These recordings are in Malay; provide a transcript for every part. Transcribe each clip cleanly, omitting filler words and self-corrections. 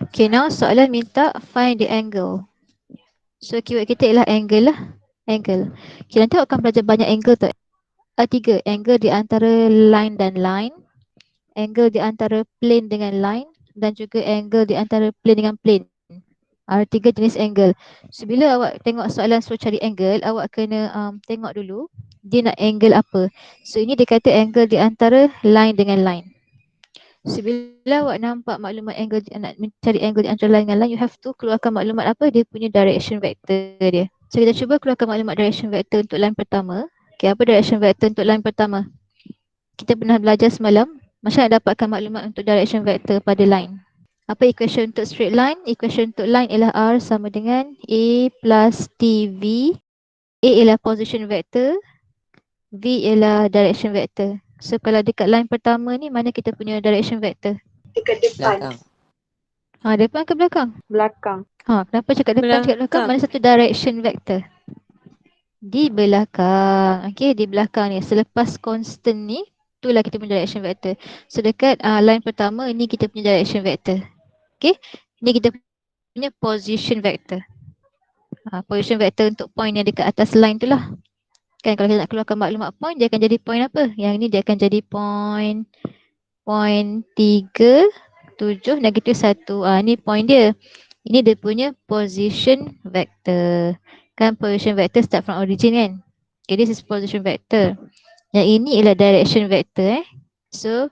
Okay, now soalan minta find the angle. So keyword kita ialah angle lah. Angle. Okay, nanti awak akan belajar banyak angle tu. Tiga. Angle di antara line dan line. Angle di antara plane dengan line. Dan juga angle di antara plane dengan plane. Ada tiga jenis angle. So bila awak tengok soalan suruh cari angle, awak kena tengok dulu dia nak angle apa. So ini dia kata angle di antara line dengan line. So bila awak nampak maklumat angle, nak mencari angle di antara line dengan line, you have to keluarkan maklumat apa dia punya direction vector dia. So kita cuba keluarkan maklumat direction vector untuk line pertama. Okay, apa direction vector untuk line pertama? Kita pernah belajar semalam, macam nak dapatkan maklumat untuk direction vector pada line. Apa equation untuk straight line? Equation untuk line ialah R sama dengan A plus TV. A ialah position vector, V ialah direction vector. So kalau dekat line pertama ni, mana kita punya direction vector? Dekat depan. Belakang. Depan ke belakang? Belakang. Kenapa cakap depan, cakap belakang? Mana satu direction vector? Di belakang. Okay, di belakang ni. Selepas constant ni, itulah kita punya direction vector. So dekat line pertama, ni kita punya direction vector. Okay, ni kita punya position vector. Position vector untuk point yang dekat atas line tu lah. Kan kalau kita nak keluarkan maklumat point, dia akan jadi point apa? Yang ni dia akan jadi point 3, 7, -1. Ni point dia. Ini dia punya position vector. Kan position vector start from origin kan? Okay, this is position vector. Yang ini ialah direction vector. So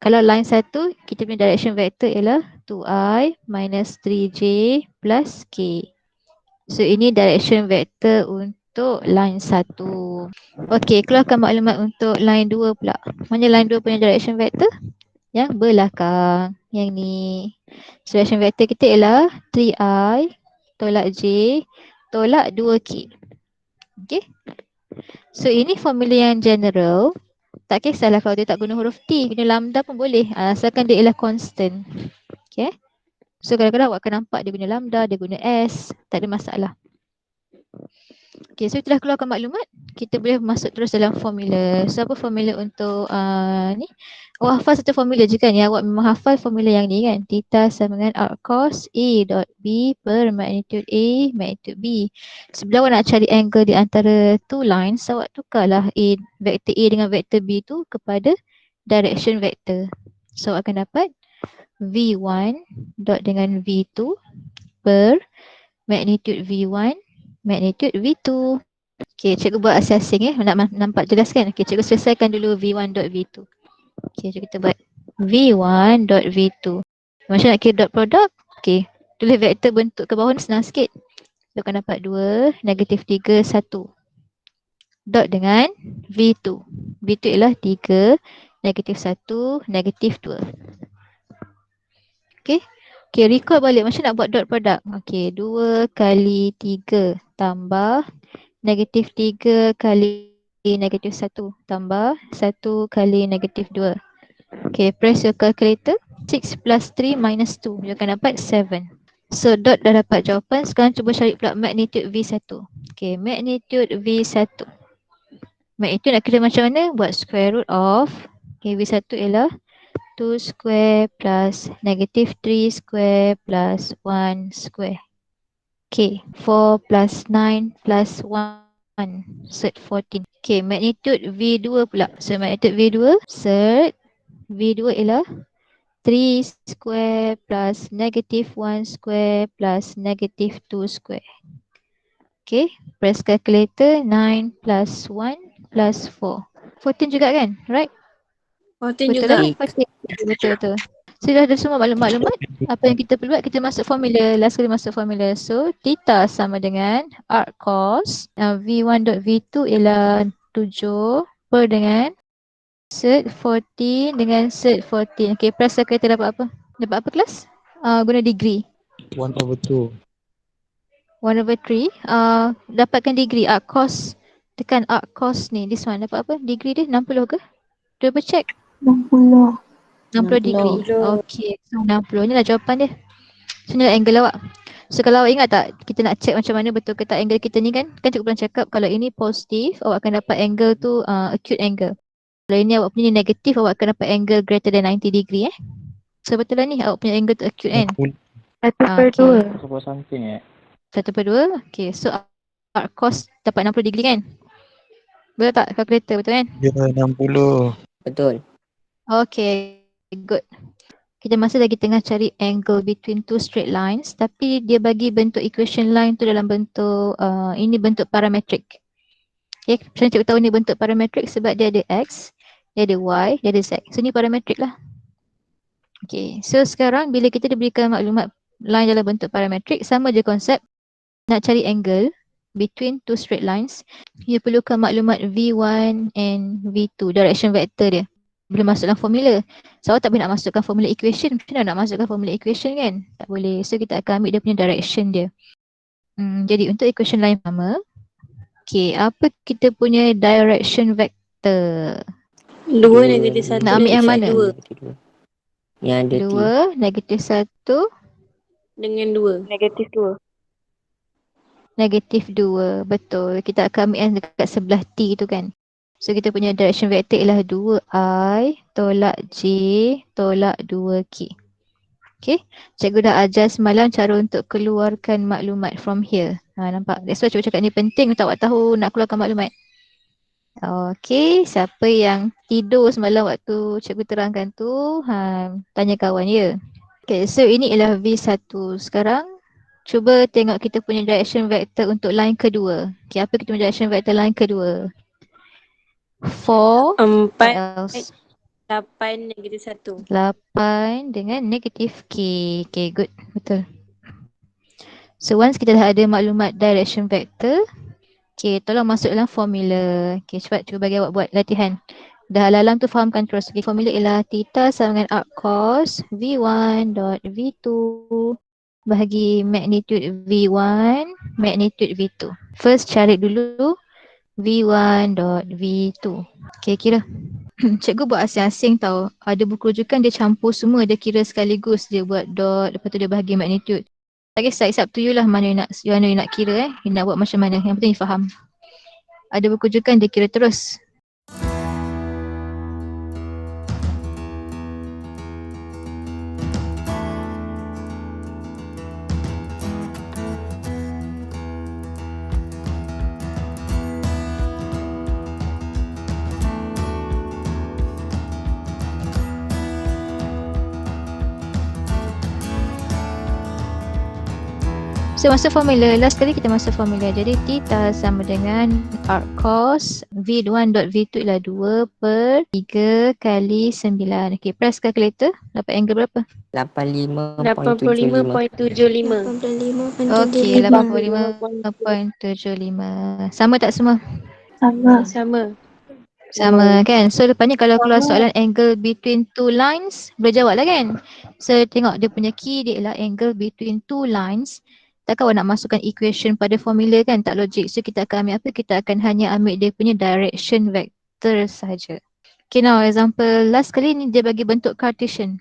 kalau line 1, kita punya direction vector ialah 2i minus 3j plus k. So ini direction vector untuk line 1. Okey, keluarkan maklumat untuk line 2 pula. Mana line 2 punya direction vector? Yang belakang. Yang ni. So direction vector kita ialah 3i tolak j tolak 2k. Okey. So ini formula yang general. Tak kisahlah kalau dia tak guna huruf T, guna lambda pun boleh. Asalkan dia ialah constant. Okay. So kadang-kadang awak akan nampak dia guna lambda, dia guna S. Tak ada masalah. Okay, so telah keluarkan maklumat. Kita boleh masuk terus dalam formula. So apa formula untuk ni? Awak hafal satu formula je kan? Ya, awak memang hafal formula yang ni kan? Theta sama dengan arc cos A dot B per magnitude A magnitude B. Sebelum awak nak cari angle di antara two lines, awak tukarlah vector A dengan vector B tu kepada direction vector. So awak akan dapat V1 dot dengan V2 per magnitude V1 magnitude V2. Okay, cikgu buat asing-asing nak nampak jelas kan? Okay, cikgu selesaikan dulu V1 dot V2. Okay, so kita buat V1 dot V2. Macam nak kira dot product? Okay, tulis vektor bentuk ke bawah ni senang sikit. So akan dapat 2, -3, 1. Dot dengan V2. V2 ialah 3, -1, -2. Okay. Okay, recall balik macam nak buat dot product. Okay, 2 kali 3 tambah -3 kali -1 tambah 1 kali -2. Okay, press your calculator. 6 plus 3 minus 2. You akan dapat 7. So dot dah dapat jawapan. Sekarang cuba cari pula magnitude V1. Okay, magnitude V1. Magnitude nak kira macam mana? Buat square root of. Okay, V1 ialah 2 square plus -3 square plus 1 square. Okay, 4 plus 9 plus 1. Set 14. Okay, magnitude V2 pula. So magnitude V2, set V2 ialah 3 square plus -1 square plus -2 square. Okay, press calculator. 9 plus 1 plus 4. 14 juga kan? Right? 14 Betul juga. lah? 14. Betul. Sudah ada semua maklumat. Apa yang kita perlu buat, kita masuk formula. Last kali masuk formula. So, theta sama dengan arc cos V1 dot V2 ialah 7 per dengan set 14 dengan set 14. Okay, press calculator dapat apa? Dapat apa kelas? Guna degree. 1/2. 1/3. Dapatkan degree. Arc cos. Tekan arc cos ni. This one. Dapat apa? Degree dia 60 ke? Double check. 60. 60 degree. 60. Okay. So 60 ni lah jawapan dia. So ni lah angle awak. So kalau awak ingat tak, kita nak check macam mana betul ke tak angle kita ni kan? Kan cikgu pernah cakap kalau ini positif, awak akan dapat angle tu acute angle. Kalau ini awak punya ni negatif, awak akan dapat angle greater than 90 degree So betul lah ni awak punya angle tu acute kan? 1/2. Okay. 1 something 1/2. Okay, so arc cos dapat 60 degree kan? Betul tak calculator, betul kan? Ya, 60. Betul. Okay, good. Kita masih lagi tengah cari angle between two straight lines, tapi dia bagi bentuk equation line tu dalam bentuk ini bentuk parametric. Okay, macam cikgu tahu ni bentuk parametric sebab dia ada x, dia ada y, dia ada z. So ni parametric lah. Okay, so sekarang bila kita diberikan maklumat line dalam bentuk parametric, sama je konsep. Nak cari angle between two straight lines, you perlukan maklumat V1 and V2, direction vector dia. Boleh masuk dalam formula. So awak tak boleh nak masukkan formula equation. Macam mana nak masukkan formula equation kan? Tak boleh. So kita akan ambil dia punya direction dia. Jadi untuk equation line pertama, okay, apa kita punya direction vector? 2 negatif 1 Nak ambil yang mana? 2 Yang ada T. 2, negatif 1, dengan 2. Negatif 2. negatif 2. Betul. Kita akan ambil yang dekat sebelah T tu kan. So kita punya direction vector ialah 2I tolak J tolak 2K. Okay. Cikgu dah ajar semalam cara untuk keluarkan maklumat from here. Nampak? That's why cikgu cakap ni penting untuk awak tahu nak keluarkan maklumat. Okay. Siapa yang tidur semalam waktu cikgu terangkan tu, tanya kawan ya. Okay. So ini ialah V1. Sekarang cuba tengok kita punya direction vector untuk line kedua. Okay. Apa kita punya direction vector line kedua? 4, 4, what else? 8, negatif 1. 8 dengan negatif K. Okay, good. Betul. So once kita dah ada maklumat direction vector, okay, tolong masuk dalam formula. Okay, cepat cuba bagi awak buat latihan. Dah lalang tu fahamkan terus. Okay, formula ialah theta sama dengan arc cos V1 dot V2 bahagi magnitude V1, magnitude V2. First cari dulu V1 dot V2. Okay, kira. Cikgu buat asing-asing tau. Ada buku rujukan dia campur semua. Dia kira sekaligus. Dia buat dot. Lepas tu dia bahagi magnitude. Tak kisah. It's up to you lah mana you nak kira. You nak buat macam mana. Yang penting you faham. Ada buku rujukan dia kira terus. So masuk formula, last kali kita masuk formula. Jadi theta sama dengan arc cos V1 dot V2 ialah 2 per 3 kali 9. Okay, press calculator. Dapat angle berapa? 85.75. 85.75. Okay, 85.75. Sama tak semua? Sama. Sama kan? So lepas ni kalau keluar soalan angle between two lines, boleh jawab lah kan? So tengok dia punya key dia ialah angle between two lines. Takkan awak nak masukkan equation pada formula kan? Tak logik. So kita akan ambil apa? Kita akan hanya ambil dia punya direction vector saja. Okay, now example last kali ni dia bagi bentuk Cartesian.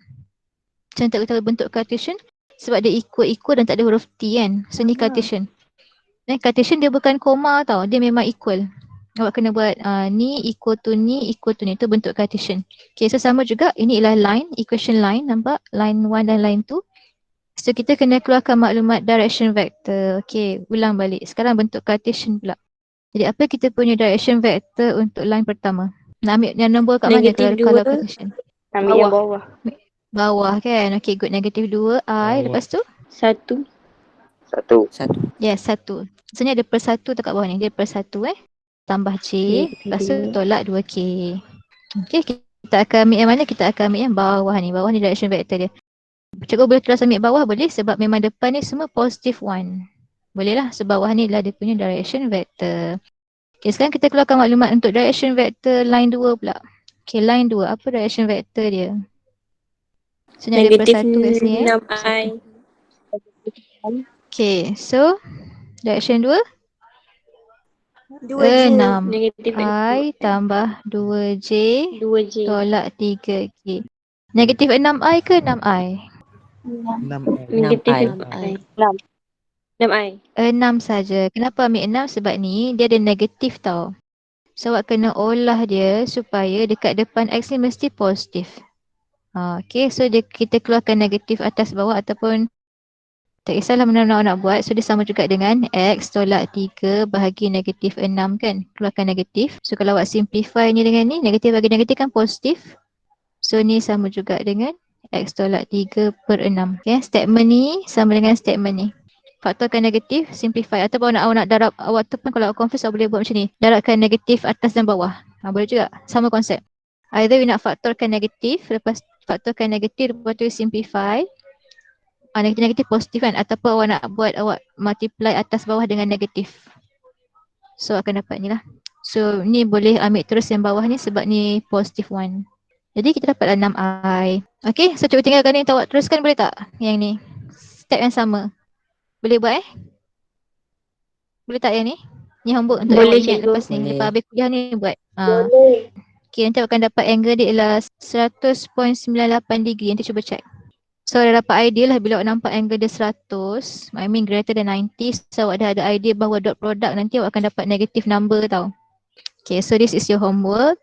Macam tak tahu bentuk Cartesian? Sebab dia equal dan tak ada huruf T kan? So ni Cartesian. Cartesian dia bukan koma tau. Dia memang equal. Awak kena buat ni equal to ni equal to ni. Itu bentuk Cartesian. Okay, so sama juga. Ini ialah line, equation line. Nampak? Line 1 dan line 2. So kita kena keluarkan maklumat direction vector. Okay, ulang balik. Sekarang bentuk Cartesian pula. Jadi apa kita punya direction vector untuk line pertama? Nak ambil yang nombor kat mana Negatif kalau 2. Cartesian? Ambil yang bawah. Bawah kan? Okay, good. Negatif 2 I. Lepas tu? 1. 1. Yes, 1. Sebenarnya ada per 1 tu kat bawah ni. Dia per 1 tambah J. Lepas tu tolak 2K. Okay, kita akan ambil yang mana? Kita akan ambil yang bawah ni. Bawah ni direction vector dia. Cikgu boleh terus ambil bawah boleh sebab memang depan ni semua positive 1. Boleh lah sebab bawah ni adalah dia punya direction vector. Okay, sekarang kita keluarkan maklumat untuk direction vector line 2 pula. Okay, line 2. Apa direction vector dia? Sebenarnya ada per 1 kat sini 6i. Okay, so direction 2 2j. 6 Negatif I tambah 2J 2j. tolak 3K. Negatif 6I ke 6I? 6. Negatif 6i. 6i. 6 saja. Kenapa ambil 6? Sebab ni dia ada negatif tau. So awak kena olah dia supaya dekat depan X ni mesti positif. Okay, so kita keluarkan negatif atas bawah ataupun tak kisahlah mana nak buat. So dia sama juga dengan X tolak 3 bahagi negatif 6 kan. Keluarkan negatif. So kalau awak simplify ni dengan ni, negatif bagi negatif kan positif. So ni sama juga dengan X tolak 3/6. Okay, statement ni sama dengan statement ni. Faktorkan negatif, simplify. Atau awak nak darab, awak tu pun kalau awak confuse awak boleh buat macam ni. Darabkan negatif atas dan bawah. Boleh juga. Sama konsep. Either you nak faktorkan negatif, lepas faktorkan negatif, lepas tu simplify. Negatif positif kan, ataupun awak nak buat awak multiply atas bawah dengan negatif. So akan dapat ni lah. So ni boleh ambil terus yang bawah ni sebab ni positif 1. Jadi kita dapatlah 6i. Okay, so cuba tinggalkan ni, awak teruskan boleh tak? Yang ni. Step yang sama. Boleh buat Boleh tak yang ni? Ni homework untuk Boleh, awak ingat cikgu. lepas ni. Boleh. Lepas habis kuliah ni buat. Boleh. Okay, nanti awak akan dapat angle dia ialah 100.98 degree. Nanti cuba check. So dah dapat idea lah bila awak nampak angle dia 100, I mean greater than 90, so awak dah ada idea bahawa dot product nanti awak akan dapat negative number tau. Okay, so this is your homework.